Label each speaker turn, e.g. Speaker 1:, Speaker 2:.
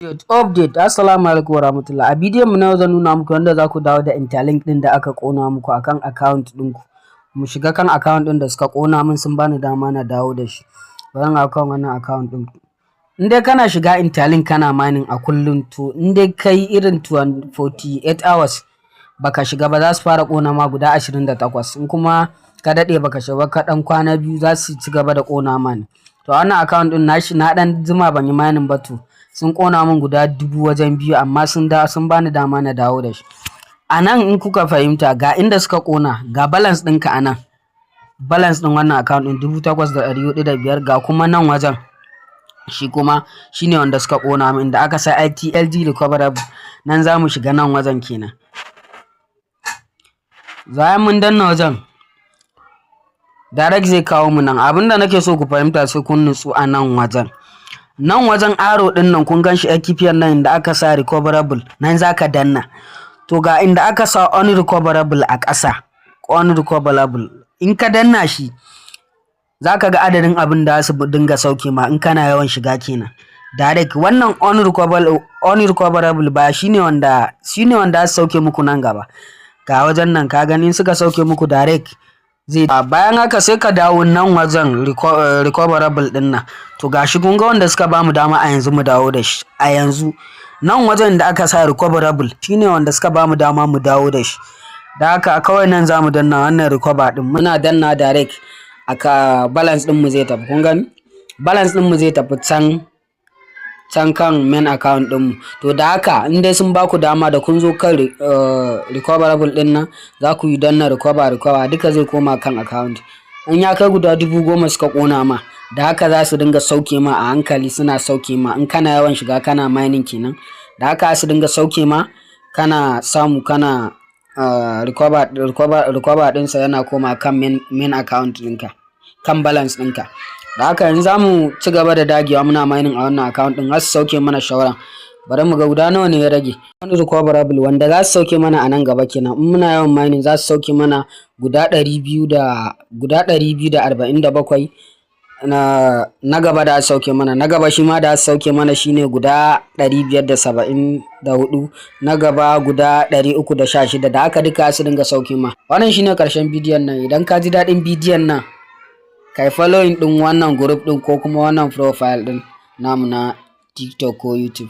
Speaker 1: Update. Assalamu alaikum warahmatullahi. A bidiyon mu na yau zan nuna muku yadda za ku dawo da Interlink din da aka kona muku akan account ɗinku. Mu shiga kan account ɗin da suka kona min, sun bani dama na dawo da shi. Bari na kan wannan account ɗin. In dai kana shiga Interlink kana mining a kullum, to in dai kai irin 48 hours baka shiga ba, za su fara kona ma guda 28. In kuma ka daɗe baka shiga ka ɗan kwana biyu, za su ci gaba da kona ma ne. To wannan account ɗin nashi na ɗan jima ban yi mining ba, to sun kona min guda 1000 wajen 2, amma sun bani dama na dawo da shi. A nan in kuka fahimta, ga inda suka kona, ga balance ɗinka a nan. Balance ɗin wannan account ɗin 8405, ga kuma nan wajen shi kuma shine wanda suka kona min, da aka sa ITLG recoverable. Nan za mu shiga nan wajen kenan. Zayan mun danna wajen, direct zai kawo mu nan. Abinda nake so ku fahimta, sai kun nutsu a nan wajen. Nan wajen aro din nan kun ganshi kifiyar nan inda aka sa recoverable, nan zaka danna. To ga inda aka sa unrecoverable a ƙasa, unrecoverable, in ka danna shi zaka ga adadin abin da su dinga sauke ma in kana yawan shiga kenan. Direct wannan unrecoverable ba shine wanda su sauke muku nan gaba. Ga wajen nan ka gani suka sauke muku direct zai. Bayan haka sai ka dawo nan wajen recoverable din nan. To gashi kun ga wanda suka bamu dama a yanzu mu dawo da shi. A yanzu nan wajen da aka sa recoverable shine wanda suka bamu dama mu dawo da shi. Da haka kawai nan zamu danna wannan recover din, muna danna direct aka balance din mu zai tafi. Kun gani balance din mu zai tafi can kan main account din mu. To da haka in dai sun baku dama da kun zo kan recoverable din nan, za ku yi danna recover duka zai koma kan account. In ya kai guda 10,000 suka kona ma, da haka za su dinga sauke ma a hankali, suna sauke ma in kana yawan shiga kana mining kenan. Da haka su dinga sauke ma, kana samu kana recover ɗinsa yana koma kan main account ɗinka, kan balance ɗinka. Da haka yanzu za mu ci gaba da dagewa muna mining a wannan account ɗin har su sauke mana shauran. Bari mu ga guda nawa ne ya rage. Wani recoverable wanda za su sauke mana a nan gaba kenan, in muna yawan mining za su sauke mana guda 247. Na gaba da sauke mana, na gaba shi ma da sauke mana shine guda 574, na gaba guda 316. Da haka duka su dinga sauke ma. Wannan shine karshen bidiyon nan. Idan ka ji daɗin bidiyon nan, kai following din wannan group din ko kuma wannan profile din namu na TikTok ko YouTube.